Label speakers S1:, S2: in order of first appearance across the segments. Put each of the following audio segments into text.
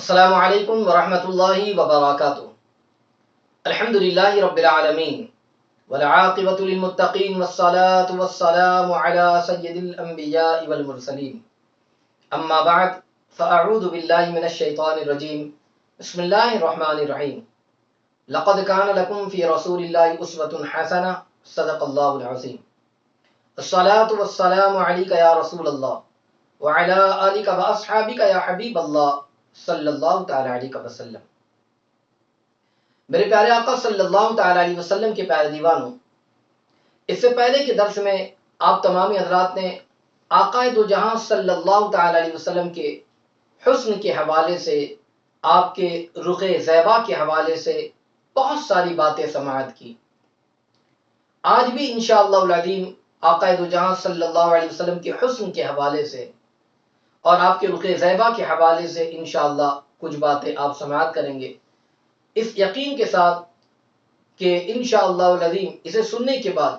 S1: السلام علیکم ورحمۃ اللہ وبرکاتہ۔ الحمدللہ رب العالمین والعاقبۃ للمتقین والصلاة والسلام علی سید الانبیاء والمرسلین، اما بعد فاعوذ باللہ من الشیطان الرجیم، بسم اللہ الرحمن الرحیم۔ لقد کان لکم فی رسول اللہ اسوۃ حسنہ، صدق اللہ العظیم۔ الصلاة والسلام علیک یا رسول اللہ وعلی آلک واصحابک یا حبیب اللہ صلی اللہ تعالی علیہ وسلم۔ میرے پیارے آقا صلی اللہ تعالی علیہ وسلم کے پیارے دیوانوں، اس سے پہلے کے درس میں آپ تمامی حضرات نے آقا دو جہاں صلی اللہ تعالی علیہ وسلم کے حسن کے حوالے سے، آپ کے رخ زیبا کے حوالے سے بہت ساری باتیں سماعت کی۔ آج بھی انشاءاللہ العظیم آقا دو جہاں صلی اللہ علیہ وسلم کے حسن کے حوالے سے اور آپ کے رخ زیبا کے حوالے سے انشاءاللہ کچھ باتیں آپ سماعت کریں گے، اس یقین کے ساتھ کہ انشاءاللہ العظیم اسے سننے کے بعد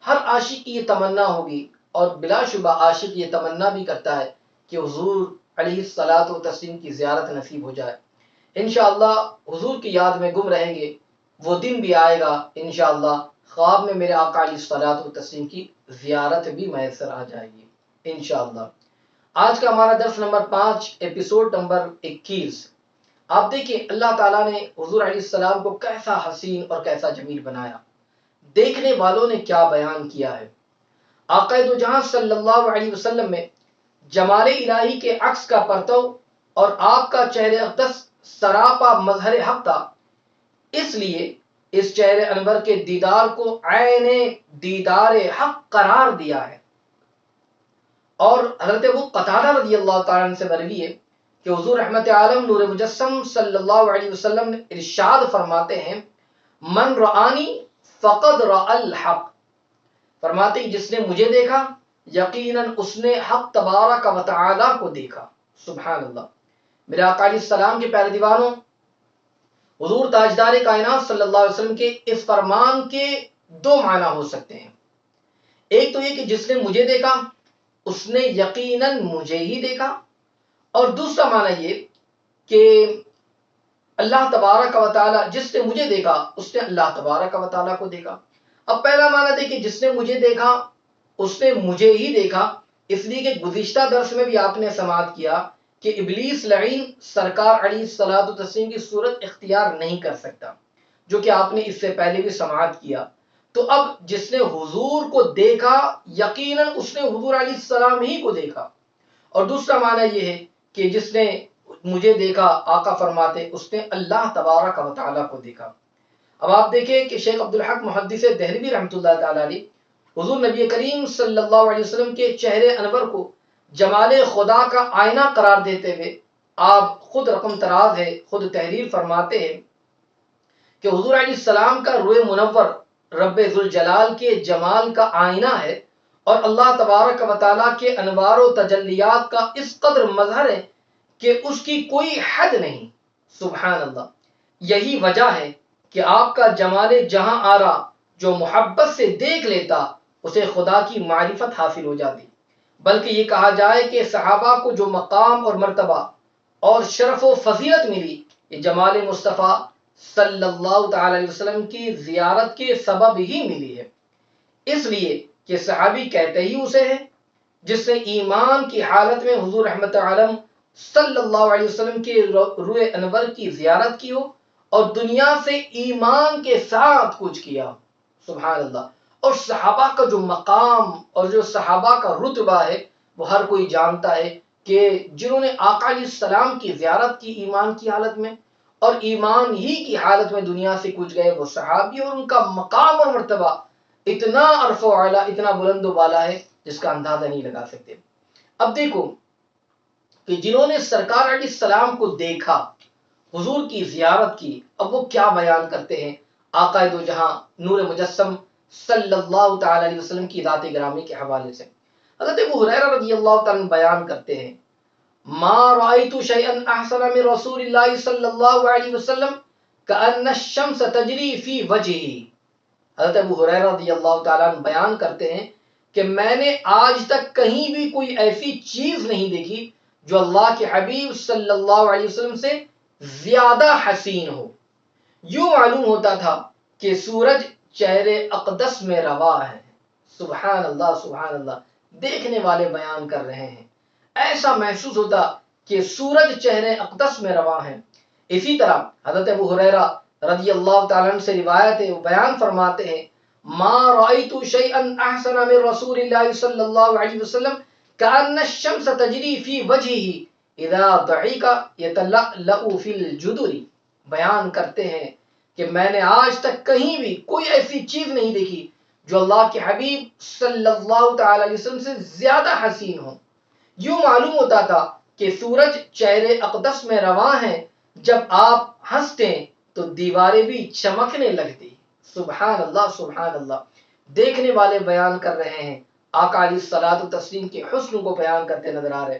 S1: ہر عاشق کی یہ تمنا ہوگی، اور بلا شبہ عاشق یہ تمنا بھی کرتا ہے کہ حضور علیہ الصلاۃ والتسلیم کی زیارت نصیب ہو جائے۔ انشاءاللہ حضور کی یاد میں گم رہیں گے، وہ دن بھی آئے گا انشاءاللہ خواب میں میرے آقا علیہ الصلاۃ والتسلیم کی زیارت بھی میسر آ جائے گی انشاءاللہ۔ آج کا ہمارا درس نمبر 5، ایپیسوڈ نمبر 21۔ آپ دیکھیں اللہ تعالیٰ نے حضور علیہ السلام کو کیسا حسین اور کیسا جمیل بنایا، دیکھنے والوں نے کیا بیان کیا ہے۔ آقا دو جہاں صلی اللہ علیہ وسلم میں جمال الہی کے عکس کا پرتو اور آپ کا چہرہ اقدس سراپا مظہر حق تھا، اس لیے اس چہرے انور کے دیدار کو عین دیدار حق قرار دیا ہے۔ اور حضرت ابو قتادہ رضی اللہ تعالیٰ عنہ سے مروی ہے کہ حضور رحمت عالم نور مجسم صلی اللہ علیہ وسلم نے ارشاد فرماتے ہیں، من رآنی فقد رأى الحق، فرماتے ہیں جس نے مجھے دیکھا یقیناً اس نے حق تبارک و تعالی کو دیکھا۔ سبحان اللہ۔ میرے آقا علیہ السلام کے پیارے دیوانوں، حضور تاجدار کائنات صلی اللہ علیہ وسلم کے اس فرمان کے دو معنی ہو سکتے ہیں۔ ایک تو یہ کہ جس نے مجھے دیکھا اس نے یقیناً مجھے ہی دیکھا، اور دوسرا معنی یہ کہ اللہ تبارک و تعالی جس نے مجھے دیکھا اس نے اللہ تبارک و تعالی کو دیکھا۔ اب پہلا معنی دیکھیں، جس نے مجھے دیکھا اس نے مجھے ہی دیکھا، اس لیے کہ گزشتہ درس میں بھی آپ نے سماعت کیا کہ ابلیس لعین سرکار علیہ الصلوۃ والتسلیم کی صورت اختیار نہیں کر سکتا، جو کہ آپ نے اس سے پہلے بھی سماعت کیا۔ تو اب جس نے حضور کو دیکھا یقیناً اس نے حضور علیہ السلام ہی کو دیکھا، اور دوسرا معنی یہ ہے کہ جس نے مجھے دیکھا، آقا فرماتے اس نے اللہ تبارک و تعالیٰ کو دیکھا۔ اب آپ دیکھیں کہ شیخ عبدالحق محدث دہلوی رحمۃ اللہ تعالیٰ علیہ حضور نبی کریم صلی اللہ علیہ وسلم کے چہرے انور کو جمال خدا کا آئینہ قرار دیتے ہوئے آپ خود رقم تراز ہے، خود تحریر فرماتے ہیں کہ حضور علیہ السلام کا روح منور رب ذوالجلال کے جمال کا آئینہ ہے، اور اللہ تبارک و تعالیٰ کے انوار و تجلیات کا اس قدر مظہر ہے کہ اس کی کوئی حد نہیں۔ سبحان اللہ۔ یہی وجہ ہے کہ آپ کا جمال جہاں آرا جو محبت سے دیکھ لیتا اسے خدا کی معرفت حاصل ہو جاتی، بلکہ یہ کہا جائے کہ صحابہ کو جو مقام اور مرتبہ اور شرف و فضیلت ملی، یہ جمال مصطفیٰ صلی اللہ تعالی علیہ وسلم کی زیارت کے سبب ہی ملی ہے۔ اس لیے کہ صحابی کہتے ہی اسے ہیں جس نے ایمان کی حالت میں حضور رحمت عالم صلی اللہ علیہ وسلم کے روح انور کی زیارت کی ہو اور دنیا سے ایمان کے ساتھ کچھ کیا۔ سبحان اللہ۔ اور صحابہ کا جو مقام اور جو صحابہ کا رتبہ ہے وہ ہر کوئی جانتا ہے کہ جنہوں نے آقا علیہ السلام کی زیارت کی ایمان کی حالت میں اور ایمان ہی کی حالت میں دنیا سے کچھ گئے وہ صحابی، اور ان کا مقام اور مرتبہ اتنا عرف و اعلیٰ، اتنا بلند و بالا ہے جس کا اندازہ نہیں لگا سکتے۔ اب دیکھو کہ جنہوں نے سرکار علیہ السلام کو دیکھا، حضور کی زیارت کی، اب وہ کیا بیان کرتے ہیں آقا دو جہاں نور مجسم صلی اللہ تعالی علیہ وسلم کی ذات گرامی کے حوالے سے۔ حضرت ابو ہریرہ رضی اللہ تعالیٰ بیان کرتے ہیں، ما رأيت شيئا احسن من رسول اللہ صلی اللہ علیہ وسلم كأن الشمس تجری فی وجہہ۔ حضرت ابو ہریرہ رضی اللہ تعالیٰ عنہ بیان کرتے ہیں کہ میں نے آج تک کہیں بھی کوئی ایسی چیز نہیں دیکھی جو اللہ کے حبیب صلی اللہ علیہ وسلم سے زیادہ حسین ہو۔ یوں معلوم ہوتا تھا کہ سورج چہرے اقدس میں روا ہے۔ سبحان اللہ سبحان اللہ، دیکھنے والے بیان کر رہے ہیں، ایسا محسوس ہوتا کہ سورج چہرے اقدس میں روا ہیں۔ اسی طرح حضرت ابو ہریرہ رضی اللہ تعالیٰ عنہ سے روایت ہے، وہ بیان فرماتے ہیں ما رأيت شيئا احسن من رسول الله صلی اللہ علیہ وسلم كأن الشمس تجری فی وجهه اذا ضحك يتلألأ فی الجدر۔ بیان کرتے ہیں کہ میں نے آج تک کہیں بھی کوئی ایسی چیز نہیں دیکھی جو اللہ کے حبیب صلی اللہ تعالی علیہ وسلم سے زیادہ حسین ہو۔ یوں معلوم ہوتا تھا کہ سورج چہرے اقدس میں رواں ہیں، جب آپ ہنستے تو دیواریں بھی چمکنے لگتی۔ سبحان اللہ سبحان اللہ، دیکھنے والے بیان کر رہے ہیں، آقا علیہ الصلوۃ والتسلیم کے حسن کو بیان کرتے نظر آ رہے۔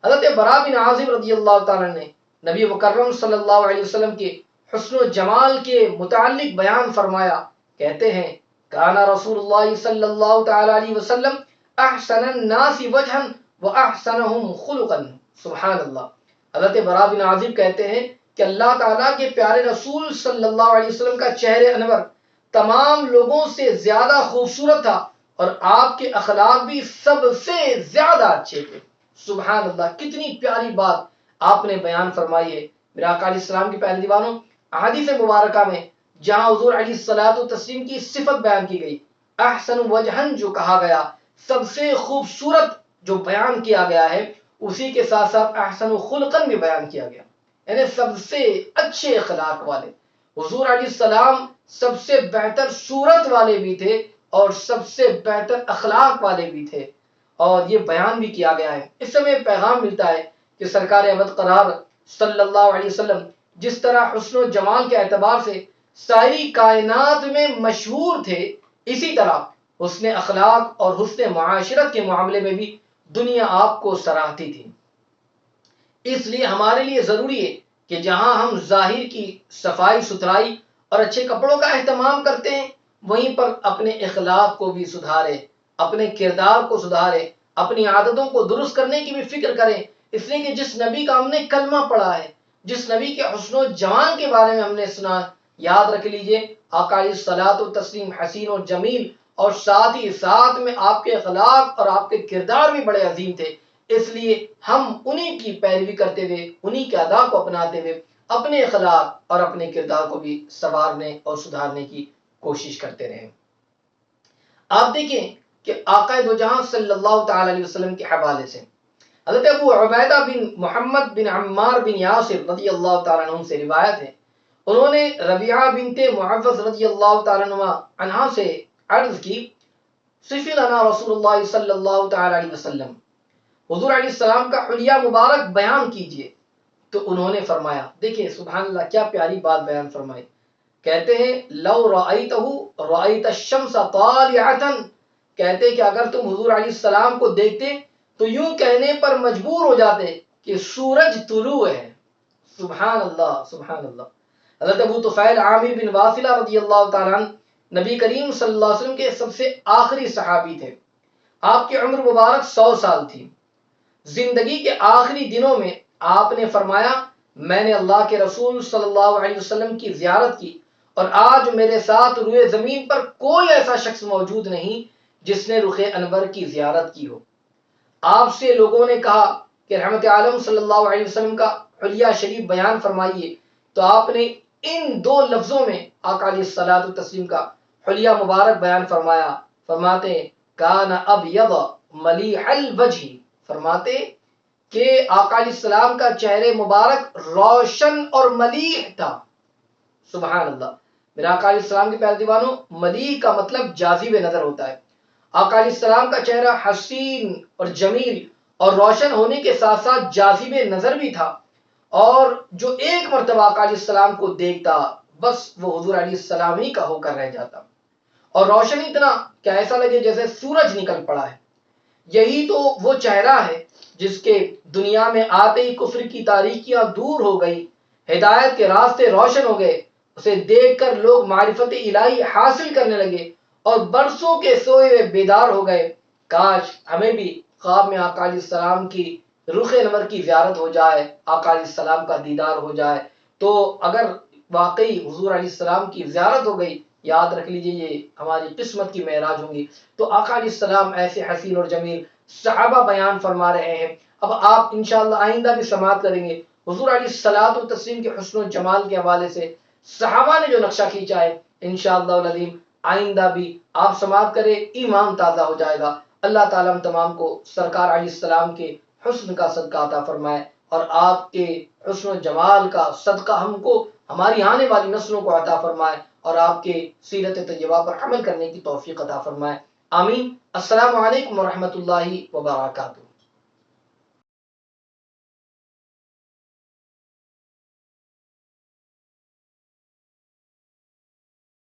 S1: حضرت براء بن عازب رضی اللہ تعالیٰ نے نبی مکرم صلی اللہ علیہ وسلم کے حسن و جمال کے متعلق بیان فرمایا، کہتے ہیں کانا رسول اللہ صلی اللہ تعالی علیہ وسلم احسن الناس وجہا واحسنہم خلقا۔ سبحان اللہ، حضرت براء بن عازب کہتے ہیں کہ اللہ تعالیٰ کے پیارے رسول صلی اللہ علیہ وسلم کا چہرے انور تمام لوگوں سے زیادہ خوبصورت تھا اور آپ کے اخلاق بھی سب سے زیادہ اچھے تھے۔ سبحان اللہ، کتنی پیاری بات آپ نے بیان فرمائی ہے میرے آقا علیہ السلام کے پیارے دیوانوں۔ احادیث مبارکہ میں جہاں حضور علیہ الصلوۃ والتسلیم کی صفت بیان کی گئی، احسن وجہن جو کہا گیا، سب سے خوبصورت جو بیان کیا گیا ہے، اسی کے ساتھ ساتھ احسن خلقن بھی بیان کیا گیا، یعنی سب سے اچھے اخلاق والے۔ حضور علیہ السلام سب سے بہتر صورت والے بھی تھے اور سب سے بہتر اخلاق والے بھی تھے، اور یہ بیان بھی کیا گیا ہے۔ اس سے ہمیں پیغام ملتا ہے کہ سرکار ابد قرار صلی اللہ علیہ وسلم جس طرح حسن و جمال کے اعتبار سے ساری کائنات میں مشہور تھے، اسی طرح حسن اخلاق اور حسن معاشرت کے معاملے میں بھی دنیا آپ کو سراہتی تھی۔ اس لیے ہمارے لیے ضروری ہے کہ جہاں ہم ظاہر کی صفائی ستھرائی اور اچھے کپڑوں کا اہتمام کرتے ہیں، وہیں پر اپنے اخلاق کو بھی سدھارے، اپنے کردار کو سدھارے، اپنی عادتوں کو درست کرنے کی بھی فکر کریں۔ اس لیے کہ جس نبی کا ہم نے کلمہ پڑھا ہے، جس نبی کے حسن و جمال کے بارے میں ہم نے سنا، یاد رکھ لیجئے آقا علیہ الصلوۃ والتسلیم حسین و جمیل، اور ساتھ ہی ساتھ میں آپ کے اخلاق اور آپ کے کردار بھی بڑے عظیم تھے۔ اس لیے ہم انہی کی پیروی کرتے ہوئے، انہی کے ادا کو اپناتے ہوئے اپنے اخلاق اور اپنے کردار کو بھی سنوارنے اور سدھارنے کی کوشش کرتے رہیں۔ آپ دیکھیں کہ آقا دو جہاں صلی اللہ تعالی علیہ وسلم کے حوالے سے حضرت ابو عبیدہ بن محمد بن عمار بن یاسر رضی اللہ تعالیٰ عنہ سے روایت ہے، انہوں نے ربیعہ بنت معوذ رضی اللہ تعالیٰ عنہ سے عرض کی صف لنا رسول اللہ صلی اللہ تعالی علیہ وسلم، حضور علیہ السلام کا حلیہ مبارک بیان کیجئے۔ تو انہوں نے فرمایا، دیکھیں سبحان اللہ کیا پیاری بات بیان فرمائی، کہتے ہیں لو رأیتہ رأیت الشمس طالعۃ، کہتے کہ اگر تم حضور علیہ السلام کو دیکھتے تو یوں کہنے پر مجبور ہو جاتے کہ سورج طلوع ہے۔ سبحان اللہ سبحان اللہ۔ حضرت ابو طفیل عامر بن واصلہ رضی اللہ تعالیٰ عنہ نبی کریم صلی اللہ علیہ وسلم کے سب سے آخری صحابی تھے، آپ کی عمر مبارک 100 سال تھی۔ زندگی کے آخری دنوں میں آپ نے فرمایا میں نے اللہ کے رسول صلی اللہ علیہ وسلم کی زیارت کی، اور آج میرے ساتھ روئے زمین پر کوئی ایسا شخص موجود نہیں جس نے رخ انور کی زیارت کی ہو۔ آپ سے لوگوں نے کہا کہ رحمت عالم صلی اللہ علیہ وسلم کا حلیہ شریف بیان فرمائیے، تو آپ نے ان دو لفظوں میں آقا علیہ الصلوۃ والتسلیم کا حلیہ مبارک بیان فرمایا، فرماتے کان ابیض ملیح الوجہ، فرماتے کہ آقا علیہ السلام کا چہرے مبارک روشن اور ملیح تھا۔ سبحان اللہ، میرے آقا علیہ السلام کے پیارے دیوانوں، ملیح کا مطلب جاذب نظر ہوتا ہے۔ آقا علیہ السلام کا چہرہ حسین اور جمیل اور روشن ہونے کے ساتھ ساتھ جاذب نظر بھی تھا، اور جو ایک مرتبہ آقا علیہ السلام کو دیکھتا بس وہ حضور علیہ السلام ہی کا ہو کر رہ جاتا، اور روشن اتنا کہ ایسا لگے جیسے سورج نکل پڑا ہے۔ یہی تو وہ چہرہ ہے جس کے دنیا میں آتے ہی کفر کی تاریکیاں دور ہو گئی، ہدایت کے راستے روشن ہو گئے، اسے دیکھ کر لوگ معرفت الہی حاصل کرنے لگے اور برسوں کے سوئے ہوئے بیدار ہو گئے۔ کاش ہمیں بھی خواب میں آقا علیہ السلام کی رخ انور کی زیارت ہو جائے، آقا علیہ السلام کا دیدار ہو جائے، تو اگر واقعی حضور علیہ السلام کی زیارت ہو گئی، یاد رکھ لیجئے یہ ہماری قسمت کی معراج ہوں گی۔ تو آقا علیہ السلام ایسے حسین اور جمیل صحابہ بیان فرما رہے ہیں۔ اب آپ انشاءاللہ آئندہ بھی سماعت کریں گے حضور علیہ الصلوۃ والتسلیم کے حسن و جمال کے حوالے سے صحابہ نے جو نقشہ کھینچا ہے، انشاءاللہ العظیم آئندہ بھی آپ سماعت کریں، ایمان تازہ ہو جائے گا۔ اللہ تعالیٰ ہم تمام کو سرکار علیہ السلام کے حسن کا صدقہ عطا فرمائے، اور آپ کے حسن و جمال کا صدقہ ہم کو ہماری آنے والی نسلوں کو عطا فرمائے، اور آپ کے سیرت طیبہ پر عمل کرنے کی توفیق عطا فرمائے۔ آمین۔ السلام علیکم ورحمۃ اللہ وبرکاتہ۔